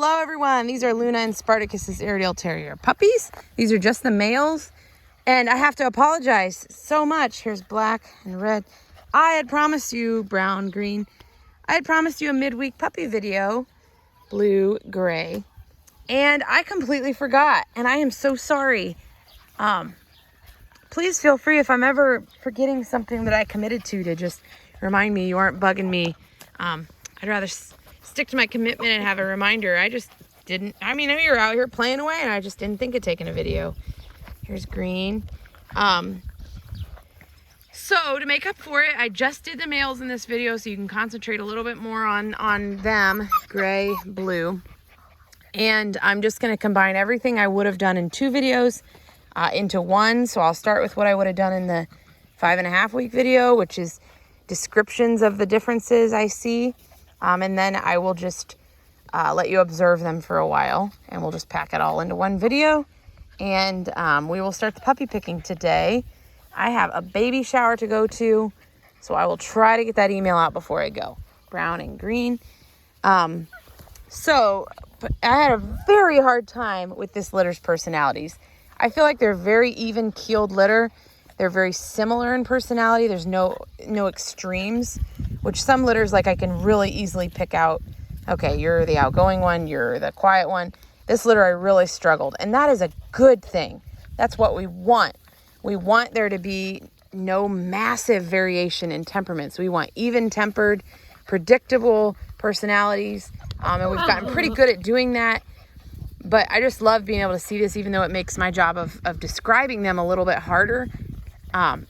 Hello everyone, these are Luna and Spartacus's Airedale Terrier puppies. These are just the males. And I have to apologize so much. Here's black and red. I had promised you brown, green. I had promised you a midweek puppy video, blue, gray. And I completely forgot. And I am so sorry. Please feel free if I'm ever forgetting something that I committed to just remind me. You aren't bugging me. I'd rather stick to my commitment and have a reminder. I just didn't. I mean, we were out here playing away and I just didn't think of taking a video. Here's green. So to make up for it, I just did the males in this video so you can concentrate a little bit more on them, gray, blue. And I'm just going to combine everything I would have done in 2 videos into one. So I'll start with what I would have done in the 5.5 week video, which is descriptions of the differences I see. And then I will just let you observe them for a while, and we'll just pack it all into one video. And we will start the puppy picking today. I have a baby shower to go to, so I will try to get that email out before I go. Brown and green. But I had a very hard time with this litter's personalities. I feel like they're very even-keeled litter. They're very similar in personality. There's no extremes, which some litters, like, I can really easily pick out, okay, you're the outgoing one, you're the quiet one. This litter, I really struggled, and that is a good thing. That's what we want. We want there to be no massive variation in temperaments. We want even-tempered, predictable personalities, and we've gotten pretty good at doing that. But I just love being able to see this, even though it makes my job of describing them a little bit harder.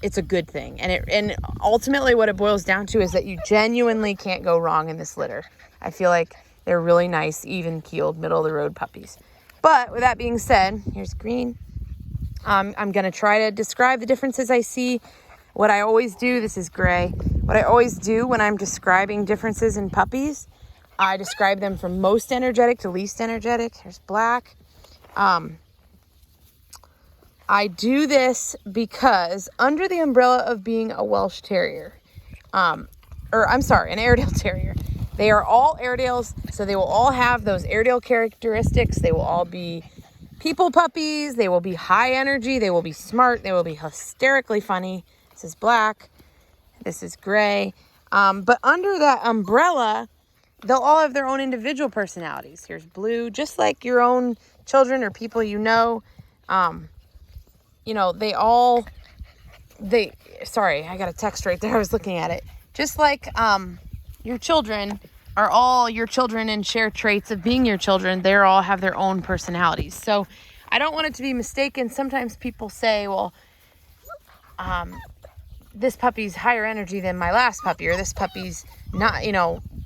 It's a good thing. And ultimately what it boils down to is that you genuinely can't go wrong in this litter. I feel like they're really nice, even-keeled, middle-of-the-road puppies. But with that being said, here's green. I'm going to try to describe the differences I see. What I always do, this is gray. What I always do when I'm describing differences in puppies, I describe them from most energetic to least energetic. Here's black. I do this because under the umbrella of being a Welsh Terrier, an Airedale Terrier, they are all Airedales, so they will all have those Airedale characteristics. They will all be people puppies. They will be high energy. They will be smart. They will be hysterically funny. This is black. This is gray. But under that umbrella, they'll all have their own individual personalities. Here's blue, just like your own children or people you know. You know, sorry, I got a text right there. I was looking at it. Just like your children are all your children and share traits of being your children, they all have their own personalities. So I don't want it to be mistaken. Sometimes people say, well, this puppy's higher energy than my last puppy, or this puppy's not,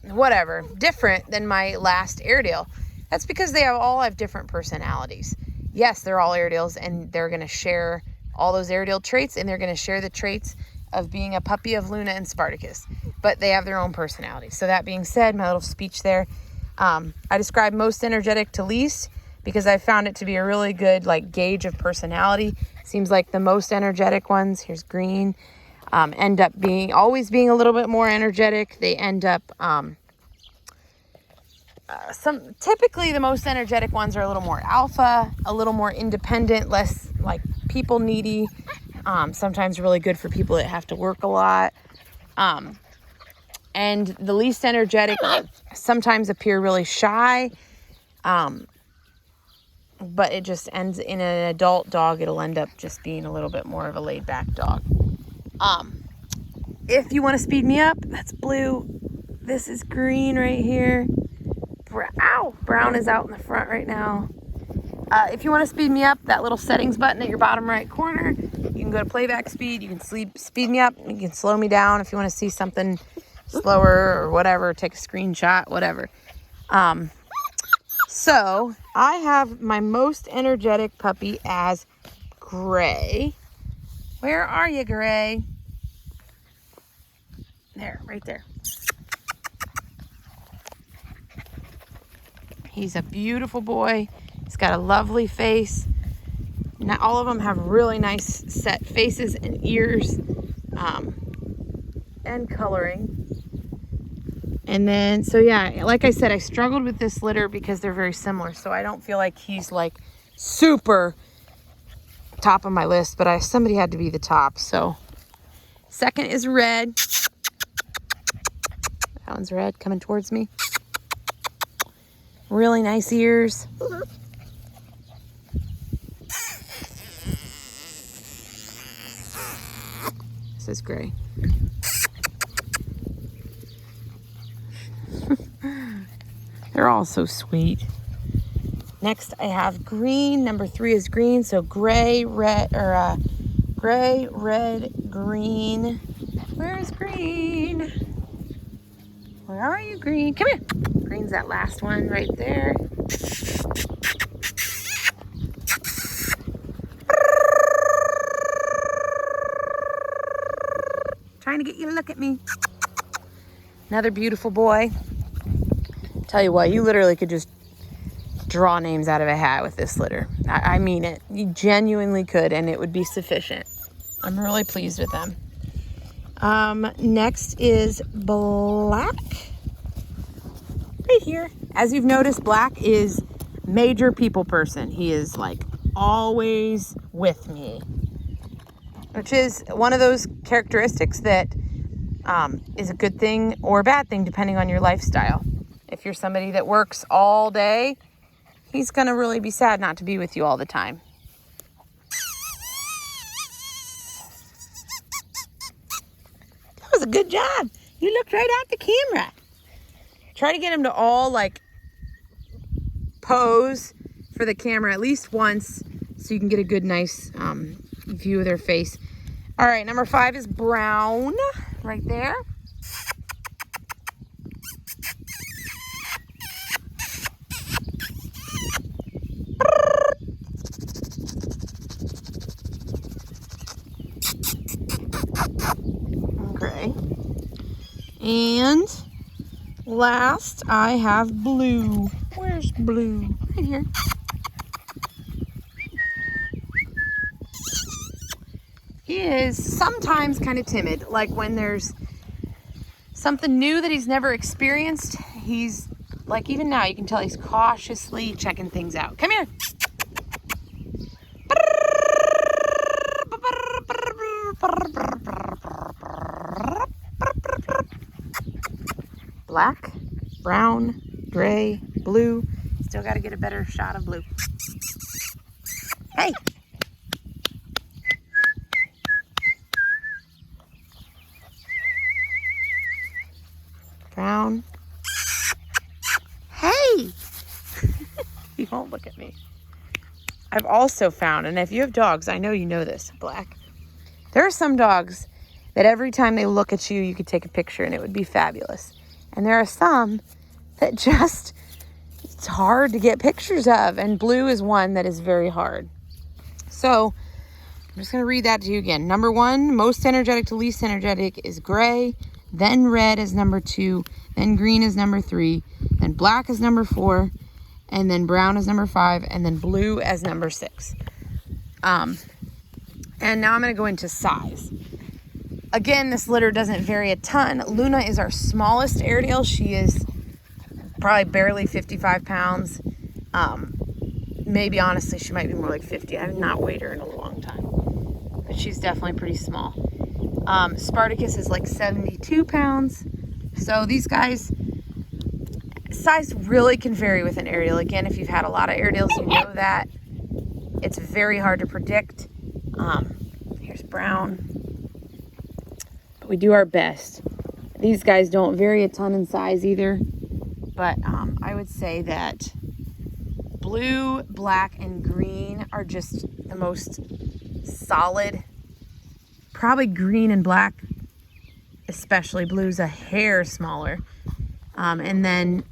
whatever, different than my last Airedale. That's because they all have different personalities. Yes, they're all Airedales, and they're going to share all those Airedale traits, and they're going to share the traits of being a puppy of Luna and Spartacus. But they have their own personalities. So that being said, my little speech there, I describe most energetic to least because I found it to be a really good gauge of personality. Seems like the most energetic ones, here's green, end up always being a little bit more energetic. They end up... typically the most energetic ones are a little more alpha, a little more independent, less people needy, sometimes really good for people that have to work a lot, and the least energetic sometimes appear really shy, but it just ends in an adult dog. It'll end up just being a little bit more of a laid back dog. If you want to speed me up, that's blue. This is green right here. Brown is out in the front right now. If you want to speed me up, that little settings button at your bottom right corner, you can go to playback speed. You can speed me up. You can slow me down if you want to see something slower or whatever. Take a screenshot, whatever. So I have my most energetic puppy as gray. Where are you, Gray? There, right there. He's a beautiful boy. He's got a lovely face. Now, all of them have really nice set faces and ears and coloring. And then, so yeah, like I said, I struggled with this litter because they're very similar. So I don't feel like he's like super top of my list, but somebody had to be the top. So second is Red. That one's Red, coming towards me. Really nice ears. This is Gray. They're all so sweet. Next I have Green. Number 3 is Green. So Gray, Red, or Gray, Red, Green. Where is Green? Where are you, Green? Come here. Green's that last one right there. Trying to get you to look at me. Another beautiful boy. Tell you what, you literally could just draw names out of a hat with this litter. I mean it. You genuinely could, and it would be sufficient. I'm really pleased with them. Next is Black. Right here. As you've noticed, Black is major people person. He is like always with me, which is one of those characteristics that is a good thing or a bad thing depending on your lifestyle. If you're somebody that works all day, he's gonna really be sad not to be with you all the time. That was a good job. You looked right at the camera. Try to get him to all like pose for the camera at least once so you can get a good nice view of their face. All right, number 5 is Brown right there. Okay. And last, I have Blue. Where's Blue? Right here. He is sometimes kind of timid. Like when there's something new that he's never experienced, he's like, even now, you can tell he's cautiously checking things out. Come here. Black, Brown, Gray, Blue. Still got to get a better shot of Blue. Hey. Brown. Hey. He won't look at me. I've also found, and if you have dogs, I know you know this, Black. There are some dogs that every time they look at you, you could take a picture and it would be fabulous. And there are some that just, it's hard to get pictures of. And Blue is one that is very hard. So I'm just going to read that to you again. Number 1, most energetic to least energetic is Gray. Then Red is number 2. Then Green is number 3. Then Black is number 4. And then Brown is number 5. And then Blue as number 6. And now I'm going to go into size. Again, this litter doesn't vary a ton. Luna is our smallest Airedale. She is probably barely 55 pounds. Maybe, honestly, she might be more like 50. I have not weighed her in a long time. But she's definitely pretty small. Spartacus is like 72 pounds. So these guys, size really can vary with an Airedale. Again, if you've had a lot of Airedales, you know that. It's very hard to predict. Here's Brown. But we do our best. These guys don't vary a ton in size either. But I would say that Blue, Black, and Green are just the most solid. Probably Green and Black, especially. Blue's a hair smaller. And then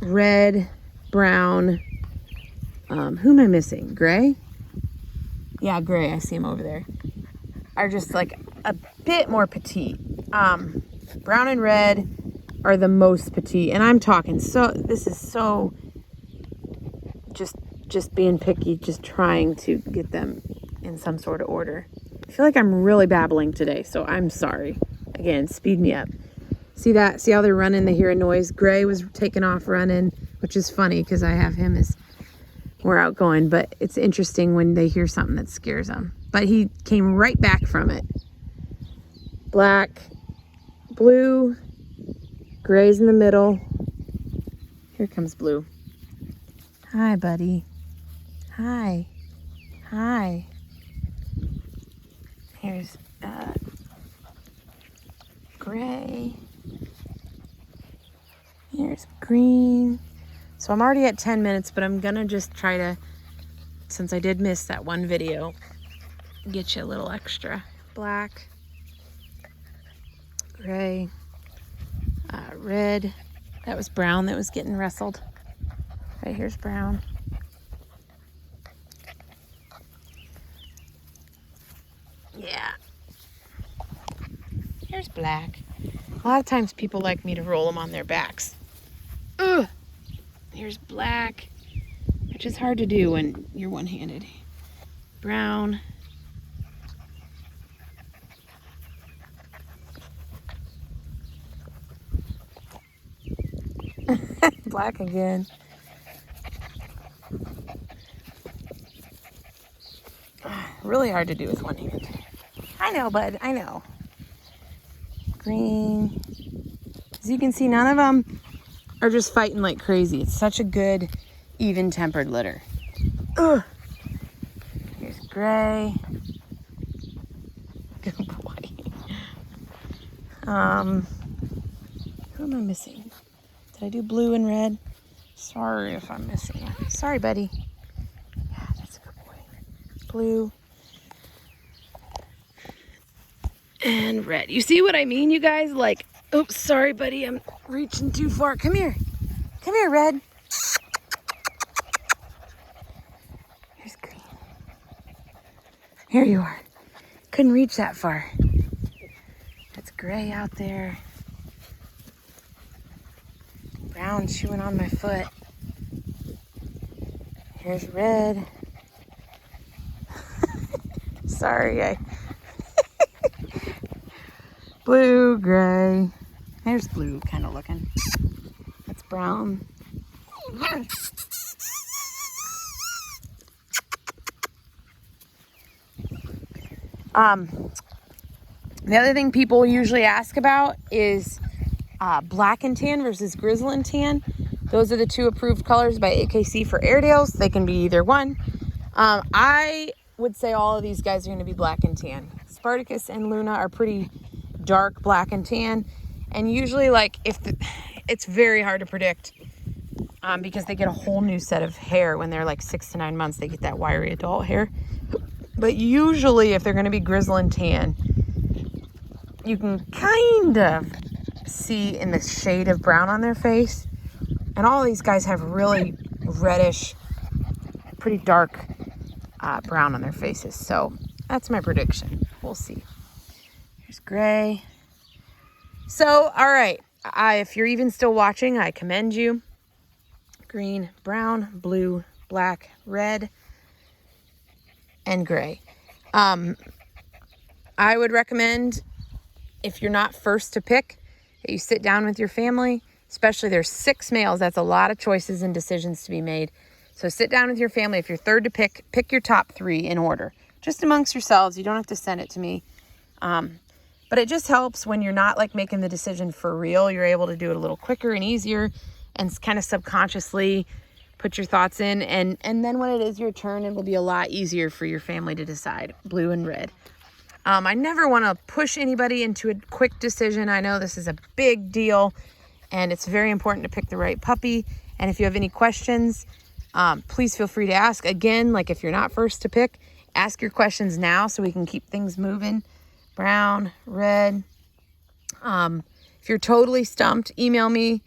Red, Brown. Who am I missing? Gray? Yeah, Gray. I see him over there. Are just like a bit more petite. Brown and Red are the most petite. And I'm talking, so this is so just being picky, just trying to get them in some sort of order. I feel like I'm really babbling today, so I'm sorry. Again, speed me up. See that? See how they're running? They hear a noise. Gray was taking off running, which is funny because I have him as more outgoing, but it's interesting when they hear something that scares them. But he came right back from it. Black, blue, gray's in the middle. Here comes blue. Hi, buddy. Hi. Hi. Here's gray. Here's green. So I'm already at 10 minutes, but I'm gonna just try to, since I did miss that one video, get you a little extra. Black, gray, red. That was brown that was getting wrestled. Right, here's brown. Yeah. Here's black. A lot of times people like me to roll them on their backs. Ugh. Here's black, which is hard to do when you're one-handed. Brown. Black again. Really hard to do with one hand. I know, bud, I know. Green. As you can see, none of them are just fighting like crazy. It's such a good, even-tempered litter. Ugh. Here's gray. Good boy. Who am I missing? Did I do blue and red? Sorry if I'm missing one. Sorry, buddy. Yeah, that's a good boy. Blue. And red. You see what I mean, you guys? Like, oops, sorry, buddy. I'm reaching too far. Come here. Come here, red. Here's green. Here you are. Couldn't reach that far. That's gray out there. Brown chewing on my foot. Here's red. Sorry, blue, gray. There's blue kind of looking. That's brown. The other thing people usually ask about is black and tan versus grizzle and tan. Those are the two approved colors by AKC for Airedales. They can be either one. I would say all of these guys are going to be black and tan. Spartacus and Luna are pretty dark black and tan, and usually it's very hard to predict because they get a whole new set of hair when they're like 6 to 9 months. They get that wiry adult hair. But usually if they're going to be grizzle and tan, you can kind of see in the shade of brown on their face. And all these guys have really reddish, pretty dark brown on their faces. So that's my prediction. We'll see. Here's gray. So, all right. If you're even still watching, I commend you. Green, brown, blue, black, red, and gray. I would recommend, if you're not first to pick, that you sit down with your family. Especially there's 6 males. That's a lot of choices and decisions to be made. So sit down with your family. If you're third to pick your top 3 in order. Just amongst yourselves. You don't have to send it to me. But it just helps when you're not like making the decision for real. You're able to do it a little quicker and easier and kind of subconsciously put your thoughts in. And then when it is your turn, it will be a lot easier for your family to decide blue and red. I never want to push anybody into a quick decision. I know this is a big deal and it's very important to pick the right puppy. And if you have any questions, please feel free to ask. Again, like if you're not first to pick, ask your questions now so we can keep things moving. Brown, red. If you're totally stumped, email me.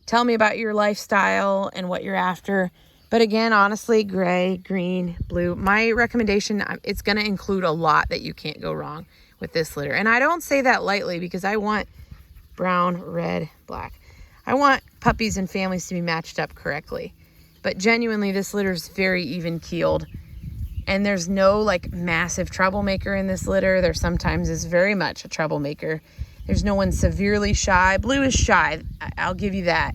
Tell me about your lifestyle and what you're after. But again, honestly, gray, green, blue. My recommendation, it's going to include a lot that you can't go wrong with this litter. And I don't say that lightly because I want brown, red, black. I want puppies and families to be matched up correctly. But genuinely, this litter is very even keeled. And there's no like massive troublemaker in this litter. There sometimes is very much a troublemaker. There's no one severely shy. Blue is shy. I'll give you that.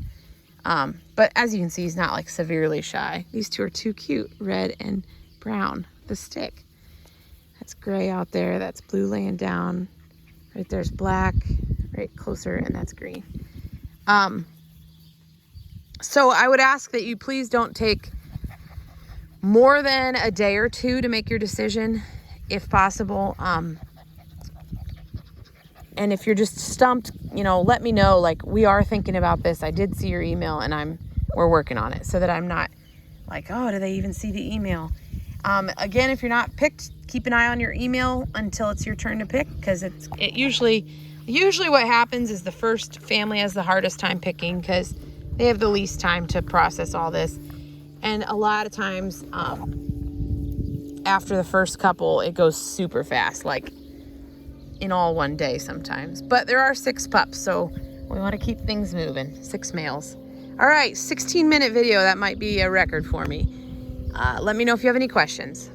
But as you can see, he's not like severely shy. These two are too cute. Red and brown, the stick. That's gray out there. That's blue laying down. Right there's black, right closer, and that's green. So I would ask that you please don't take more than a day or two to make your decision, if possible. And if you're just stumped, you know, let me know. Like, we are thinking about this. I did see your email, and we're working on it, so that I'm not like, oh, do they even see the email? Again, if you're not picked, keep an eye on your email until it's your turn to pick, because it usually what happens is the first family has the hardest time picking because they have the least time to process all this. And a lot of times, after the first couple, it goes super fast, like in all one day sometimes. But there are 6 pups, so we want to keep things moving. 6 males. All right, 16-minute video. That might be a record for me. Let me know if you have any questions.